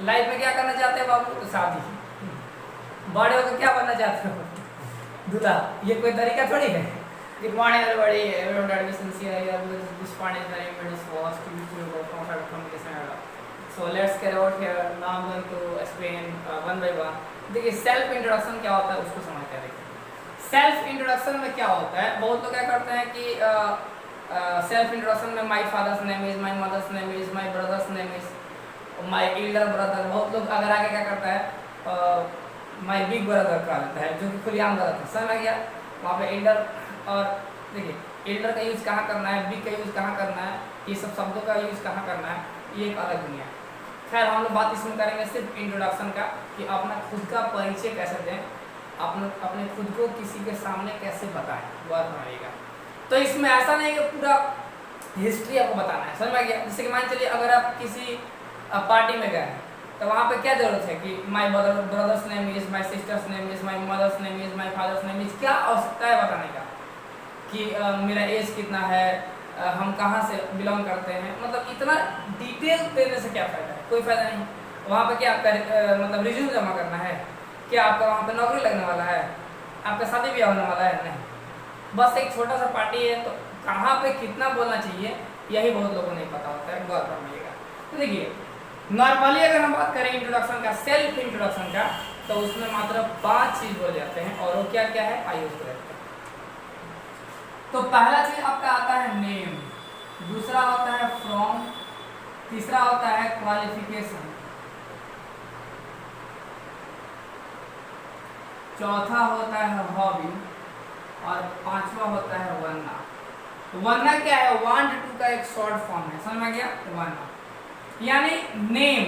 Life में क्या करना चाहते हो बाबू? तो शादी। बड़े होकर क्या बनना चाहते हो? दूल्हा। ये कोई तरीका थोड़ी है। Good morning, everybody. Everyone that is sincere. This part is very very was to be to from communication era. So let's get out here. Now I'm going to explain one by one. देखिए self introduction क्या होता है उसको समझते हैं। देखिए self introduction में क्या होता है, बहुत लोग क्या करते हैं कि सेल्फ इंट्रोडक्शन में my father's name is, my mother's name is, my brother's name is, my elder brother. बहुत लोग अगर आगे क्या करता है माय बिग ब्रदर का लेता है, जो कि खुलेआम गलत है। समझ आ गया? वहाँ पे एल्डर और देखिए एल्डर का यूज़ कहाँ करना है, बिग का यूज़ कहाँ करना है, ये सब शब्दों का यूज़ कहाँ करना है, ये एक अलग दुनिया है। खैर हम लोग बात इसमें करेंगे सिर्फ इंट्रोडक्शन का, कि अपना खुद का परिचय कैसे दें, अपने खुद को किसी के सामने कैसे बताएं, वह बनाइएगा। तो इसमें ऐसा नहीं कि पूरा हिस्ट्री आपको बताना है। समझ में आ गया? जैसे कि मान चलिए अगर आप किसी पार्टी में गए तो वहाँ पे क्या जरूरत है कि my brother's name is, my sister's name is, my mother's name is, my father's name is. क्या आवश्यकता है बताने का कि मेरा एज कितना है, हम कहाँ से बिलोंग करते हैं, मतलब इतना डिटेल देने से क्या फ़ायदा है? कोई फ़ायदा नहीं। वहाँ पे क्या मतलब रिज्यूम जमा करना है, क्या आपका वहाँ पे नौकरी लगने वाला है, आपका शादी ब्याह होने वाला है? नहीं, बस एक छोटा सा पार्टी है। तो कहाँ पे कितना बोलना चाहिए यही बहुत लोगों को नहीं पता होता है, गौर फरमाइएगा। तो देखिए नॉर्मली अगर हम बात करें इंट्रोडक्शन का, सेल्फ इंट्रोडक्शन का, तो उसमें मात्र 5 चीज़ बोले जाते हैं। और वो क्या क्या है आइए उसको देखते हैं। तो पहला चीज आपका आता है नेम, दूसरा होता है फ्रॉम, तीसरा होता है क्वालिफिकेशन, चौथा होता है हॉबी, और पांचवा होता है वरना। वरना क्या है? वांट टू का एक शॉर्ट फॉर्म है। समझ में गया? वरना यानी नेम,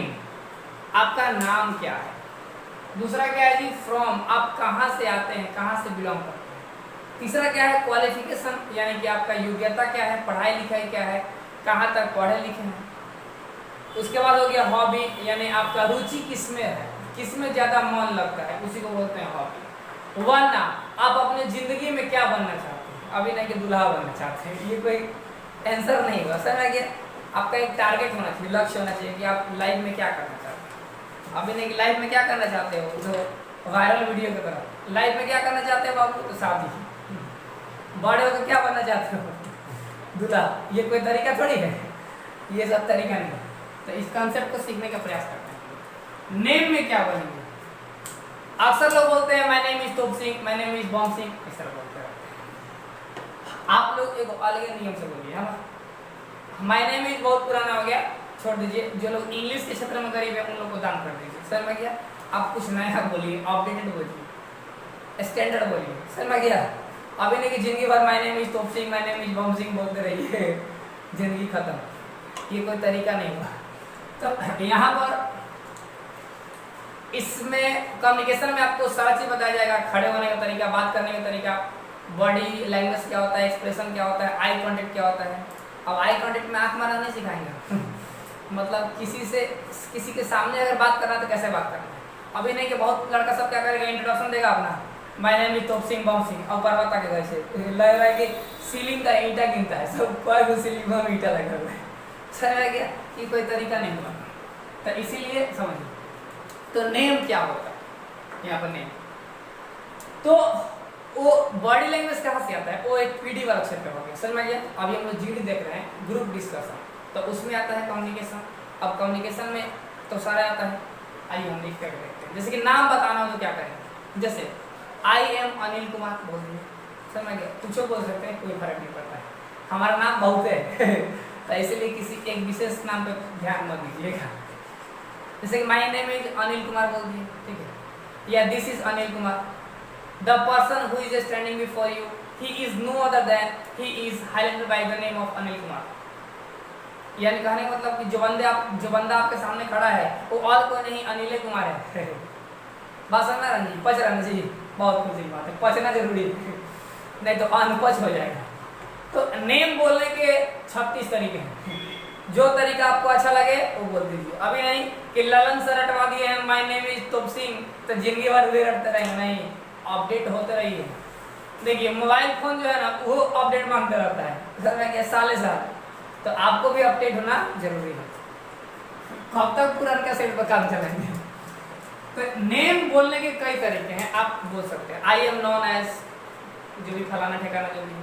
आपका नाम क्या है। दूसरा क्या है जी? फ्रॉम, आप कहाँ से आते हैं, कहाँ से बिलोंग करते हैं। तीसरा क्या है? क्वालिफिकेशन, यानी कि आपका योग्यता क्या है, पढ़ाई लिखाई क्या है, कहाँ तक पढ़े लिखे हैं। उसके बाद हो गया हॉबी, यानी आपका रुचि किसमें है, किसमें ज़्यादा मन लगता है, उसी को बोलते हैं हॉबी। वरना आप अपने ज़िंदगी में क्या बनना चाहते हैं? अभी नहीं कि दूल्हा बनना चाहते हैं, ये कोई आंसर नहीं हुआ। समझ गया? आपका एक टारगेट होना चाहिए, लक्ष्य होना चाहिए कि आप लाइफ में क्या करना चाहते हैं। अभी नहीं कि लाइफ में क्या करना चाहते हो, जो वायरल वीडियो की तरह लाइफ में क्या करना चाहते हो बाबू? तो शादी। बड़े होकर क्या बनना चाहते हो? दूल्हा। ये कोई तरीका थोड़ी है, ये सब तरीका नहीं है। तो इस कॉन्सेप्ट को सीखने का प्रयास करते हैं। नेम में क्या बनेंगे? अक्सर लोग बोलते हैं my name is Top Singh, my name is Bom Singh, इस तरह बोलते हैं। आप लोग एक अलग नियम से बोलिए। हम माय नेम इज बहुत पुराना हो गया, छोड़ दीजिए। जो लोग इंग्लिश के क्षेत्र में करीब है उन लोग को दान कर दीजिए। समझ में गया? आप कुछ नया बोलिए, अपडेटेड बोलिए, स्टैंडर्ड बोलिए। समझ में गया? अभी नहीं कि जिंदगी भर my name is Top Singh, my name is Bom Singh बोलते रहिए, जिंदगी खत्म। ये कोई तरीका नहीं हुआ। तो यहाँ पर इसमें कम्युनिकेशन में आपको सारा चीज़ बताया जाएगा। खड़े होने का तरीका, बात करने का तरीका, बॉडी लैंग्वेज क्या होता है, एक्सप्रेशन क्या होता है, आई कॉन्टेक्ट क्या होता है। अब आई कॉन्टेक्ट में आँख मारना नहीं सिखाएंगे मतलब किसी के सामने अगर बात करना है तो कैसे बात करना है। अभी नहीं कि बहुत लड़का सब क्या करेगा, इंट्रोडक्शन देगा अपना, my name is Top Singh Baum Singh, और पर्वता के घर से लग रहा है कि सीलिंग का ईंटा गिनता है, सब कोई सीलिंग में ईंटा लगा हुआ है। समझ गया? कि कोई तरीका नहीं हुआ। तो इसीलिए समझिए। तो नेम क्या होता है यहाँ पर? नेम तो वो बॉडी लैंग्वेज कहाँ से आता है? वो एक पीडी वाला क्षेत्र हो गया। समझ में गया? अभी हम लोग जीडी देख रहे हैं, ग्रुप डिस्कशन, तो उसमें आता है कम्युनिकेशन। अब कम्युनिकेशन में तो सारा आता है। आइए हम लिख कर देखते हैं। जैसे कि नाम बताना हो तो क्या करें? जैसे आई एम अनिल कुमार बोल दीजिए। समझ में गया? कुछ बोल सकते हैं, कोई फर्क नहीं पड़ता है, हमारा नाम बहुत है तो इसलिए किसी एक विशेष नाम पर ध्यान मत दीजिएगा। जैसे कि my name is Anil Kumar बोल दिए, ठीक है, या this is Anil Kumar. The person who is standing before you, he is no other than, he is highlighted by the name of Anil Kumar. यानी कहने का मतलब कि जो बंदा आपके सामने खड़ा है वो और कोई नहीं, अनिल कुमार है बात समझना रंजी? पच रहना चाहिए, बहुत खुशी की बात है, पचना जरूरी है, नहीं तो अनपच हो जाएगा। तो नेम बोलने के 36 तरीके हैं, जो तरीका आपको अच्छा लगे वो बोल दीजिए। अभी नहीं कि ललन सर रटवा दिए हैं my name is Top Singh, तो जिंदगी भर वे रटते रहेंगे, नहीं, अपडेट होते रहिए। देखिए मोबाइल फोन जो है ना वो अपडेट मांगते रहता है, साले साल, तो आपको भी अपडेट होना जरूरी है। कब तक पुराने सेट पर काम चलाएंगे। तो नेम बोलने के कई तरीके हैं, आप बोल सकते हैं आई एम नॉन एज, जो भी फलाना ठिकाना जो भी,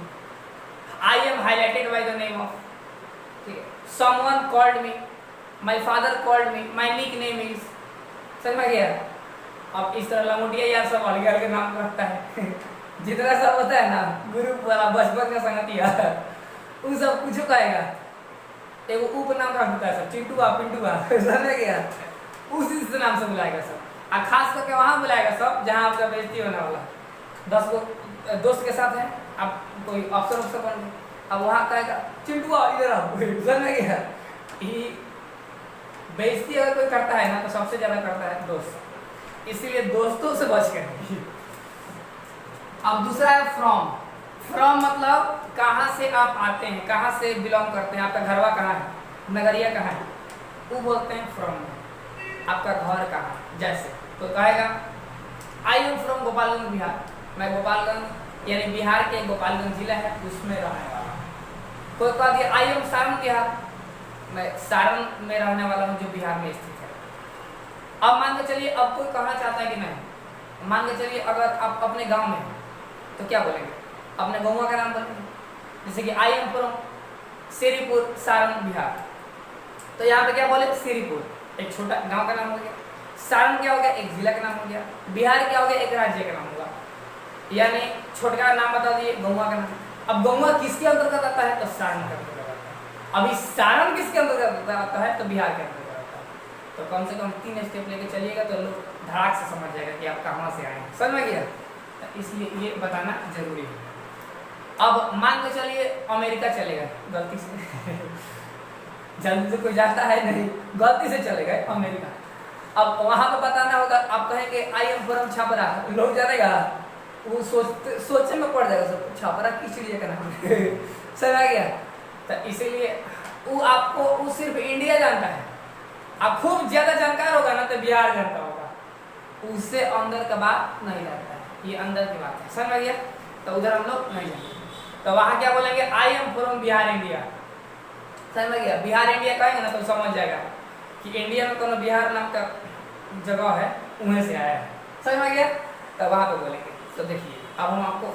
I am highlighted by the name of, ठीक है, someone called me, my father called me, my nick name is, समझ में गया। अब इस तरह लंगोटिया यार सब अलग अलग नाम रखता है जितना सब होता है ना ग्रुप वाला बचपन का संगतिया वो सब कुछ कहेगा, एगो उपनाम रखता है सब, चिंटुआ पिंटुआ, समझ में गया, उसी नाम से बुलाएगा सब। और खास करके वहाँ बुलाएगा सब जहाँ आपका बेइज्जती होने वाला, 10 गो दोस्त के साथ है, आप कोई अफसर बन गए, अब वहाँ कहेगा चिंटुआ इधर आओ, समझ में गया। बेइज्जती अगर कोई करता है ना तो सबसे ज्यादा करता है दोस्त, इसीलिए दोस्तों से बच कर। अब दूसरा है फ्रॉम। फ्रॉम मतलब कहाँ से आप आते हैं, कहाँ से बिलोंग करते हैं, आपका घरवा कहाँ है, नगरिया कहाँ है, वो बोलते हैं फ्रॉम। आपका घर कहाँ है, जैसे तो कहेगा I am from Gopalganj Bihar, मैं गोपालगंज यानी बिहार के गोपालगंज जिला है उसमें रहने वाला। कोई कह दिया आई एम सारण बिहार, मैं सारण में रहने वाला हूँ जो बिहार में स्थित है। अब मान के चलिए अब कोई कहना चाहता है कि नहीं, मान के चलिए अगर आप अपने गांव में हैं तो क्या बोलेंगे, अपने गाँव का नाम बोलेंगे, जैसे कि I am from Shripur Saran Bihar, तो यहाँ पे क्या बोले श्रीपुर, एक छोटा गांव का नाम हो गया, सारण क्या हो गया एक जिला का नाम हो गया, बिहार क्या हो गया एक राज्य का नाम होगा, यानी छोटका नाम बता दिए गौवा का नाम। अब गौवा किसके अंतर्गत आता है, तो सारण के अंतर्गत आता है। अभी सारण किसके अंतर्गत आता है, तो बिहार के अंतर्गत आता है। तो कम से कम 3 स्टेप लेके चलिएगा तो लोग धड़ाक से समझ जाएगा कि आप कहाँ से आए हैं, समझ में गया। इसलिए ये बताना जरूरी है। अब मान के चलिए अमेरिका चलेगा गलती से जल्दी से कोई जाता है नहीं, गलती से चले गए अमेरिका, अब वहां पे बताना होगा, आप कहेंगे आई एम फ्रॉम छपरा, लोग जानेगा, वो सोचने में पड़ जाएगा सब छपरा किस चिड़िया का नाम है समझ आ गया। तो इसीलिए वो आपको वो सिर्फ इंडिया जानता है, आप खूब ज्यादा जानकार होगा ना तो बिहार जानता होगा, उससे अंदर का बात नहीं जानता है, ये अंदर की बात है, समझ आ गया। तो उधर हम लोग नहीं जानते, तो वहां क्या बोलेंगे I am from Bihar India, समझ में गया। बिहार इंडिया कहेंगे ना तो समझ जाएगा कि इंडिया में कोनो बिहार नाम का जगह है वहीं से आया है, समझ में गया। तो वहां पे बोलेंगे। तो देखिए अब हम आपको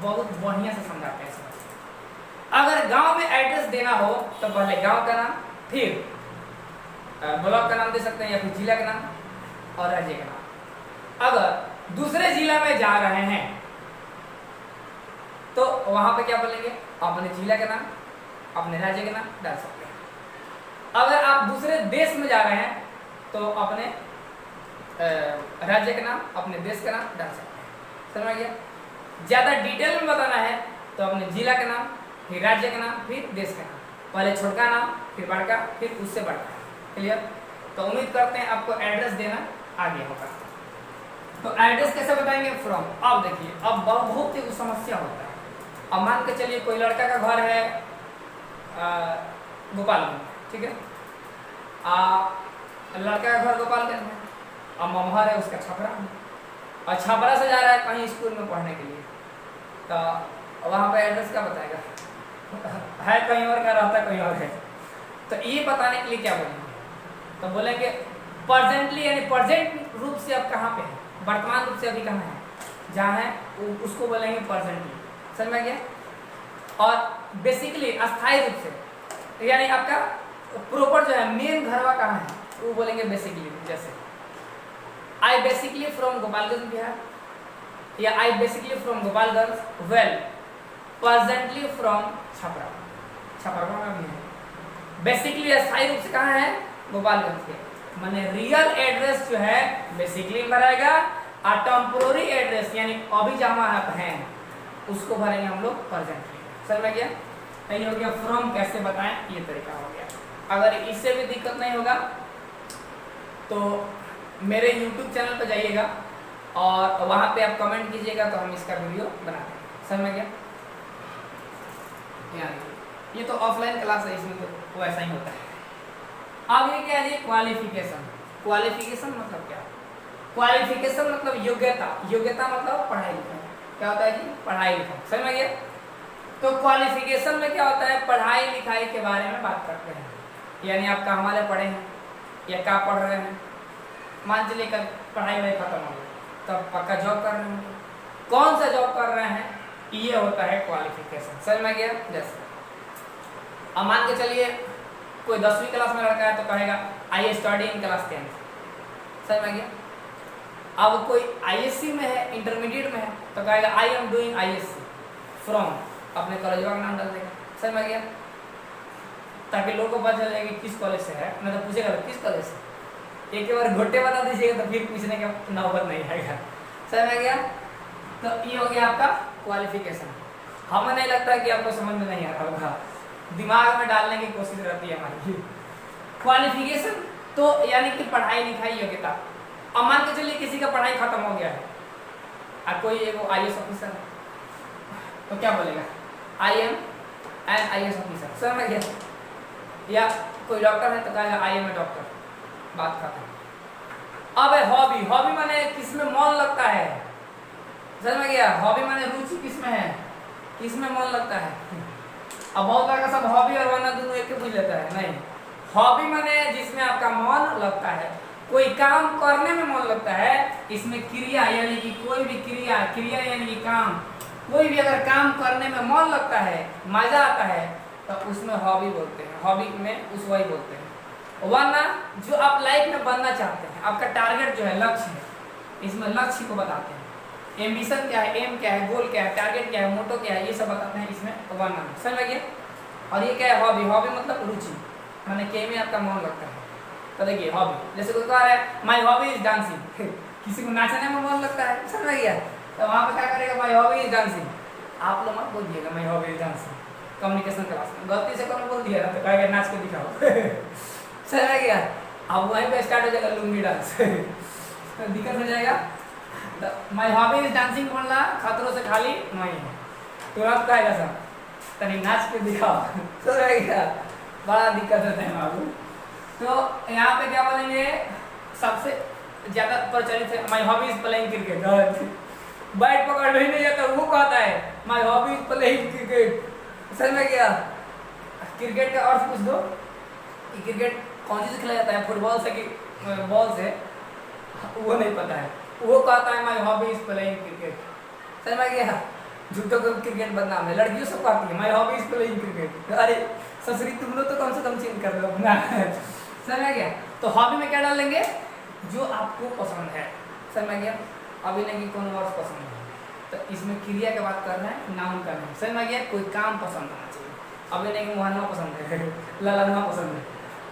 बहुत बढ़िया से समझाते हैं। अगर गांव में एड्रेस देना हो तो पहले गांव का नाम, फिर ब्लॉक का नाम दे सकते हैं या फिर जिला का नाम और राज्य का नाम। अगर दूसरे जिला में जा रहे हैं तो वहां पे क्या बोलेंगे, अपने जिला का नाम अपने राज्य के नाम डाल सकते हैं। अगर आप दूसरे देश में जा रहे हैं तो अपने राज्य का नाम अपने देश का नाम डाल सकते हैं, समझ गया। ज़्यादा डिटेल में बताना है तो अपने जिला का नाम फिर राज्य का नाम फिर देश का नाम, पहले छोटका नाम फिर बड़का फिर उससे बड़का, क्लियर। तो उम्मीद करते हैं आपको एड्रेस देना आ गया होगा। तो एड्रेस कैसे बताएंगे, फ्रॉम। अब देखिए अब बहुत ही समस्या होता है। अब मान के चलिए कोई लड़का का घर है गोपालगंज, ठीक है, लड़का का घर गोपालगंज में, अब ममहर है उसका छपरा में, और छपरा से जा रहा है कहीं स्कूल में पढ़ने के लिए, तो वहाँ पे एड्रेस क्या बताएगा है कहीं और का, रहता कहीं और है। तो ये बताने के लिए क्या बोलेंगे, तो बोलेंगे प्रेजेंटली यानी प्रेजेंट रूप से अब कहाँ पे है, वर्तमान रूप से अभी कहाँ है, जहाँ है उसको बोलेंगे प्रेजेंटली, समझ में गया। और बेसिकली अस्थायी रूप से यानी आपका प्रॉपर जो है मेन घरवा कहाँ है वो बोलेंगे बेसिकली, जैसे I basically from Gopalganj Bihar, या I basically from Gopalganj well presently from Chhapra, Chhapra का भी है। बेसिकली अस्थायी रूप से कहाँ है, गोपालगंज के, माने रियल एड्रेस जो है बेसिकली में भरेगा, और टेम्पोररी एड्रेस यानी अभी जहाँ आप हैं उसको भरेंगे हम लोग प्रेजेंटली, समझ में गया। ये हो गया फ्रॉम कैसे बताएं, ये तरीका हो गया। अगर इससे भी दिक्कत नहीं होगा तो मेरे YouTube चैनल पर जाइएगा और वहाँ पे आप कमेंट कीजिएगा तो हम इसका वीडियो बनाते हैं, समझ में गया। ये तो ऑफलाइन क्लास है, इसमें तो वैसा ही होता है। अब ये क्या है, क्वालिफिकेशन। क्वालिफिकेशन मतलब क्या, क्वालिफिकेशन मतलब योग्यता, योग्यता मतलब पढ़ाई लिखाई, क्या होता है जी, पढ़ाई लिखाई, समझ में गया। तो क्वालिफिकेशन में क्या होता है, पढ़ाई लिखाई के बारे में बात करते हैं, यानी आप कहाँ वाले पढ़े हैं, या क्या पढ़ रहे हैं, मान चलिए कल पढ़ाई वढ़ाई खत्म हो गई तब पक्का जॉब कर रहे हैं, कौन सा जॉब कर रहे हैं, ये होता है क्वालिफिकेशन। समझ में गया? जैसे अब मान के चलिए कोई 10वीं क्लास में लड़का है तो कहेगा I study in class 10th। समझ में गया? अब कोई आईएससी में है, इंटरमीडिएट में है तो कहेगा I am doing ISC from, अपने कॉलेज का नाम डाल देगा। समझ में गया? ताकि लोगों को पता चले कि किस कॉलेज से है, मैं तो पूछेगा किस कॉलेज से, एक बार घोटे बता दीजिएगा तो फिर पूछने का नौबत नहीं आएगा। समझ में गया? तो ये हो गया आपका क्वालिफिकेशन। हमें नहीं लगता कि आपको समझ में नहीं आ रहा होगा, दिमाग में डालने की कोशिश रहती है हमारी। क्वालिफिकेशन तो यानी कि पढ़ाई लिखाई योग्यता। अब मान के चलिए किसी का पढ़ाई खत्म हो गया है और कोई एक आईएएस ऑफिसर है तो क्या बोलेगा, I am an IAS officer. समझ में गया? या कोई डॉक्टर है तो कहेगा आई एम ए डॉक्टर, बात खत्म। अब है हॉबी, हॉबी माने किसमें मन लगता है। समझ में गया? हॉबी माने रुचि किसमें है, किसमें मन लगता है। अब बहुत बार का सब हॉबी और वरना दोनों एक पूछ लेता है, नहीं। हॉबी माने जिसमें आपका मन लगता है, कोई काम करने में मन लगता है, इसमें क्रिया यानी कि कोई भी क्रिया, क्रिया यानी कि काम, कोई भी अगर काम करने में मन लगता है, मजा आता है तो उसमें हॉबी बोलते हैं, हॉबी में उस वही बोलते हैं। वरना जो आप लाइफ में बनना चाहते हैं, आपका टारगेट जो है, लक्ष्य है, इसमें लक्ष्य को बताते हैं। एम्बिशन क्या है, एम क्या है, गोल क्या है, टारगेट क्या है, मोटो क्या है, ये सब बताते हैं इसमें वरना। समझ लगे? और ये क्या है हॉबी, हॉबी मतलब रुचि, माने के में आपका मन लगता है। तो देखिए हॉबी, जैसे कोई कह रहा है माय हॉबी इज डांसिंग, किसी को नाचने में मन लगता है। समझ गया? तो वहाँ पे क्या करेगा, माय हॉबी इज डांसिंग। आप लोग मत बोल दिएगा my hobby is dancing communication class में, गलती से कौन बोल दिया ना तो कहेगा नाच के दिखाओ। समझ गया? अब वहीं पे स्टार्ट हो जाएगा लुंगी डांस। तो दिक्कत हो जाएगा। तो माय हॉबी इज डांसिंग बोलना खतरों से खाली नहीं है, तुरंत कहेगा सब तनी नाच के दिखाओ। समझ गया? बड़ा दिक्कत होता है बाबू। तो यहाँ पे क्या बोलेंगे, सबसे ज्यादा प्रचलित है my hobby is playing cricket. Bat पकड़ नहीं जाता वो कहता है my hobby is playing cricket. समझ में गया? क्रिकेट का अर्थ पूछ दो कि क्रिकेट कौन सी से खेला जाता है, फुटबॉल से कि बॉल से, वो नहीं पता है, वो कहता है my hobby is playing cricket. समझ में गया? झूठों को क्रिकेट बदनाम है, लड़कियों सब कहती है my hobby is playing cricket. अरे ससुरी तुम लोग तो कम से कम चेंज कर दो अपना। समझ में गया? तो हॉबी में क्या डालेंगे, जो आपको पसंद है। समझ में गया? अभी नहीं कि कौन वर्ष पसंद है, तो इसमें क्रिया की बात कर रहे हैं, नाउन कर रहे हैं। समझ में गया? कोई काम पसंद होना चाहिए। अभी नहीं कि मोहनवा पसंद है, ललनवा पसंद है,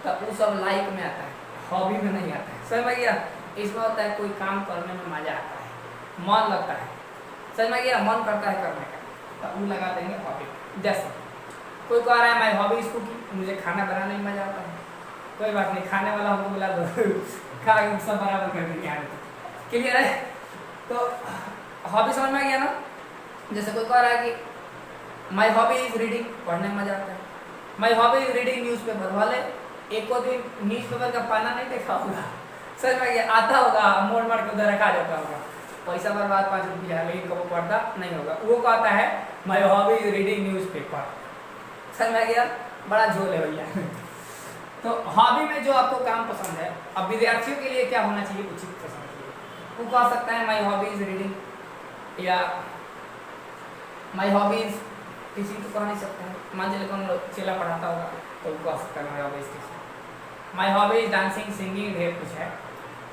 तो वो सब लाइक में आता है, हॉबी में नहीं आता है। समझ में गया? इसमें होता है कोई काम करने में मजा आता है, मन लगता है। समझ में गया? मन करता है करने का, तो वो लगा देंगे हॉबी। जैसे कोई कह रहा है माय हॉबी इज कुकिंग, मुझे खाना बनाने में मजा आता है, कोई बात नहीं, खाने वाला हमको बुला दो, खा सब बराबर कर देंगे आगे तक। क्लियर है? तो हॉबी समझ में आ गया ना? जैसे कोई कह रहा है कि माय हॉबी इज रीडिंग, पढ़ने में मजा आता है, my hobby is reading newspaper. वाले एक को दिन न्यूज़पेपर का पाना नहीं देखा होगा, समझ में गया? आता होगा, मोड़ मार के उधर रखा जाता होगा, पैसा बर्बाद 5 रुपया, लेकिन कभी पढ़ता नहीं होगा। वो कहता है my hobby is reading newspaper. समझ में गया? बड़ा झोल है भैया। तो हॉबी में जो आपको काम पसंद है, अब विद्यार्थियों के लिए क्या होना चाहिए, उचित पसंद के लिए वो कह सकता है माय हॉबी इज रीडिंग, या माय हॉबी इज टीचिंग तो कह नहीं सकता है, मान चलिए कौन चेला पढ़ाता होगा तो वो कह सकता है my hobby is teaching. My hobby is dancing, singing, ढेर कुछ है।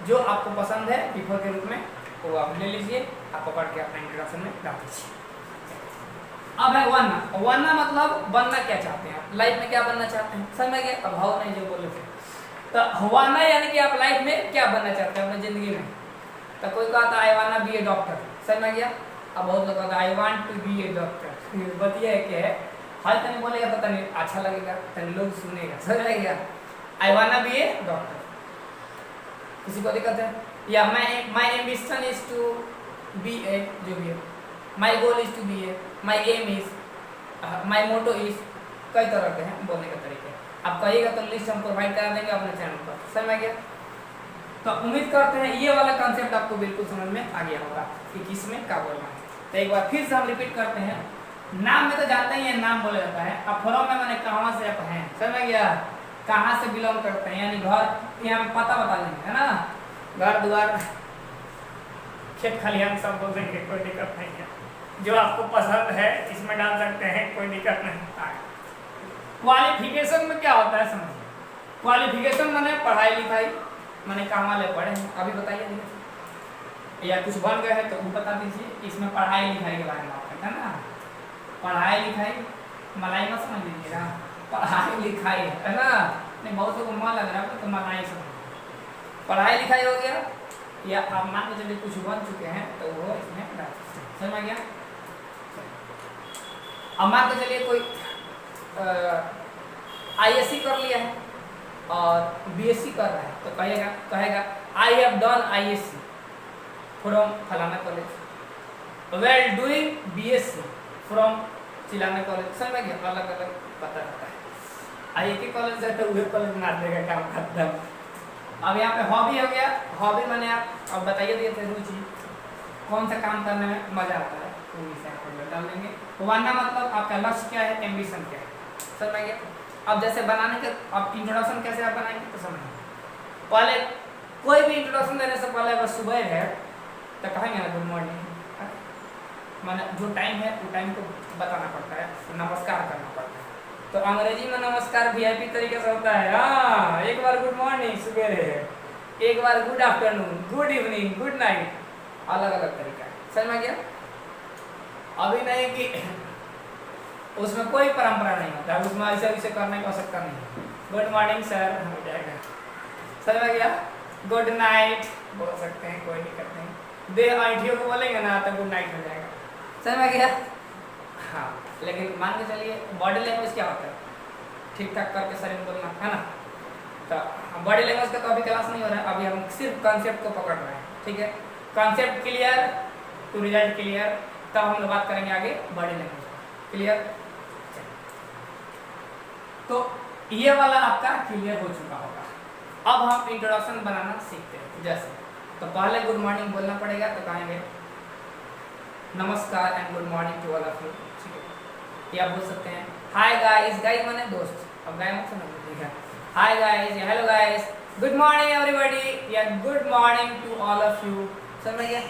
जो आपको पसंद है बिफोर के रूप में वो आप ले लीजिए, आप पकड़ के अपने इंट्रोडक्शन में डाल दीजिए। अब है बनना। बनना मतलब बनना क्या चाहते हैं आप, लाइफ में क्या बनना चाहते हैं। समझ में गया? अभाव नहीं जो बोले थे, तो बनना यानी कि आप लाइफ में क्या बनना चाहते हैं अपनी जिंदगी में। तो कोई कहता है I want to be a doctor. समझ में गया? अब बहुत लोग कहता है I want to be a doctor. बतिया क्या है, हर तनी बोलेगा तो तनी अच्छा लगेगा, तनी लोग सुनेगा। समझ में गया? I want to be a doctor. किसी को दिक्कत है, या my ambition is to be a, जो भी है, my goal is to be a, my aim is, my motto is, कई तरह के हैं बोलने के तरीके। आप कहिएगा तो लिस्ट हम प्रोवाइड करा देंगे अपने चैनल पर। समझ में गया? तो उम्मीद करते हैं ये वाला कॉन्सेप्ट आपको बिल्कुल समझ में आ गया होगा कि किस में क्या बोलना है। तो एक बार फिर से हम रिपीट करते हैं। नाम में तो जानते ही है, नाम बोला जाता है। अब फॉर्म में मैंने कहाँ से आप हैं। समझ में गया? कहाँ से बिलोंग करते हैं, यानी घर यहाँ पता बता देंगे, है ना, घर द्वार खेत खलिहान सब बोल देंगे, कोई दिक्कत नहीं है। जो आपको पसंद है इसमें डाल सकते हैं, कोई दिक्कत नहीं होता है। क्वालिफिकेशन में क्या होता है समझिए, क्वालिफिकेशन माने पढ़ाई लिखाई, माने काम वाले पढ़े हैं, अभी बताइए, या कुछ बन गए हैं तो वो बता दीजिए। इसमें पढ़ाई लिखाई के बारे में बात करते हैं ना, पढ़ाई लिखाई मलाई मत समझ लीजिएगा, पढ़ाई लिखाई है ना, नहीं बहुत लोगों को मन लग रहा है तो मलाई समझ। पढ़ाई लिखाई हो गया, या आप मान के चलिए कुछ बन चुके हैं तो वो इसमें डाल सकते हैं, समझ में गया। अब मान के चलिए कोई आईएससी कर लिया है और बीएससी कर रहा है तो कहेगा I have done ISC from फलाना college, well doing BSc from चिलाना कॉलेज, समझ में गया, अलग अलग पता रहता है। आई के कॉलेज है तो वही कॉलेज मार देगा, काम खत्म। अब यहाँ पे हॉबी हो गया, हॉबी माने आप अब बताइए दिए थे रुचि, कौन सा काम करने में मजा आता है वो इसे आप डाल देंगे। वाना मतलब आपका लक्ष्य क्या है, एम्बिशन क्या है, समझ में गया। अब जैसे बनाने के अब इंट्रोडक्शन कैसे आप बनाएंगे तो समझिए, पहले कोई भी इंट्रोडक्शन देने से पहले अगर सुबह है तो कहेंगे ना गुड मॉर्निंग, माने जो टाइम है वो टाइम को बताना पड़ता है, नमस्कार करना पड़ता है। तो अंग्रेजी में नमस्कार वीआईपी तरीके से होता है, हाँ, एक बार गुड मॉर्निंग सुबेरे है, एक बार good afternoon, good evening, good night, अलग अलग तरीका है, समझ में गया। अभी नहीं कि उसमें कोई परंपरा नहीं होता है, उसमें ऐसे वैसे करने की आवश्यकता नहीं। गुड मॉर्निंग सर हो जाएगा, समझ में गया। गुड नाइट बोल सकते हैं, कोई दिक्कत नहीं। दे आइटियों को बोलेंगे ना तो गुड नाइट हो जाएगा, समझ में गया। हाँ, लेकिन मान के चलिए बॉडी लैंग्वेज क्या होता है, ठीक ठाक करके शरीर बोलना, है ना। तो बॉडी लैंग्वेज का तो अभी क्लास नहीं हो रहा है, अभी हम सिर्फ कॉन्सेप्ट को पकड़ रहे हैं, ठीक है। Concept clear to result clear, तब हम लोग बात करेंगे आगे बॉडी लैंग्वेज, क्लियर। तो ये वाला आपका क्लियर हो चुका होगा। अब हम इंट्रोडक्शन बनाना सीखते हैं। जैसे तो पहले गुड मॉर्निंग बोलना पड़ेगा, तो कहेंगे नमस्कार and good morning to all of you, ठीक है। या बोल सकते हैं हाय गाइस, गाइस माने दोस्त, अब गाय मत समझ, ठीक है। हाय गाइस या hello guys, good morning everybody या good morning to all of you, समझ गया।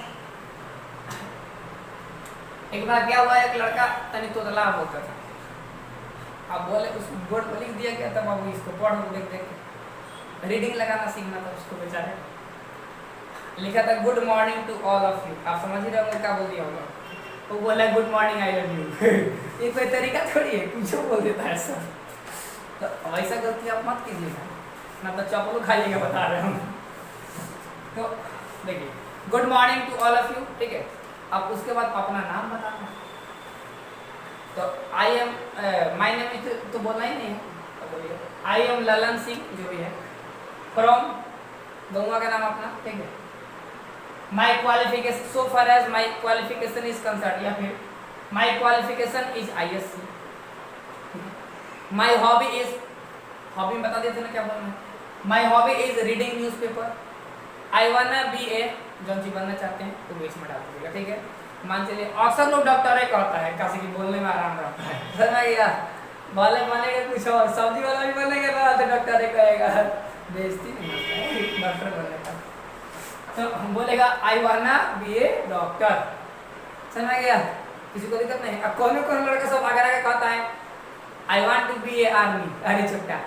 एक बार क्या हुआ, एक लड़का तनी तोतला बोलता था, अब बोले उस बोर्ड पर लिख दिया गया, तब अब इसको पढ़ो देख देख के रीडिंग लगाना सीखना था उसको, बेचारे लिखा था good morning to all of you, आप समझ ही रहे होंगे क्या बोल दिया होगा, वो बोला good morning I love you. ये कोई तरीका थोड़ी है, कुछ बोल देता है सर। तो ऐसा गलती आप मत कीजिएगा, ना तो चप्पल खाइएगा, बता रहे हम। तो देखिए good morning to all of you, ठीक है। अब उसके बाद अपना नाम बताना है, तो I am my name is तो बोलना ही नहीं है, तो बोलिए आई एम ललन सिंह, जो भी है, फ्रॉम गंगा का नाम अपना, ठीक है। My qualification so far as my qualification is concern, या फिर my qualification is ISC. My hobby is, hobby में बता देते ना क्या बोलना है, my hobby is reading newspaper. I wanna be a, जो चीज बनना चाहते हैं तो बीच में डाल दीजिएगा, ठीक है। मान चलिए अक्सर लोग डॉक्टर ही कहता है, काशी की बोलने में आराम रहता है, समझ गया। वाले बनेगा कुछ और, सब्जी वाला भी बनेगा ना तो डॉक्टर ही कहेगा, बेइज्जती नहीं होता है डॉक्टर बनेगा, तो हम बोलेगा आई वाना बी ए डॉक्टर, समझ गया, किसी को दिक्कत नहीं। अब कौन कौन लड़का सब आगे आगे कहता है I want to be a army, अरे छोटा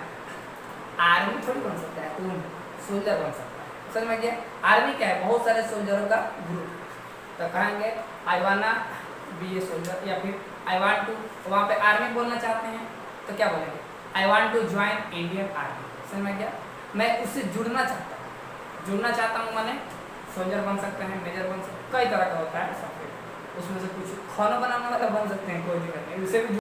आर्मी थोड़ी बन सकता है, तुम सोल्जर बन सकता है, समझ में गया। आर्मी क्या है, बहुत सारे सोल्जरों का ग्रुप, तो कहेंगे आई वाना बी ए सोल्जर, या फिर आई वांट टू, वहाँ पे आर्मी बोलना चाहते हैं तो क्या बोलेंगे I want to join Indian army, समझ में गया। मैं उससे जुड़ना चाहता हूँ, जुड़ना चाहता हूँ माने सोल्जर बन सकते हैं, मेजर बन सकते हैं, कई तरह का होता है सब, उसमें से कुछ खाना बनाने वाला बन सकते हैं, कोई दिक्कत नहीं, उससे भी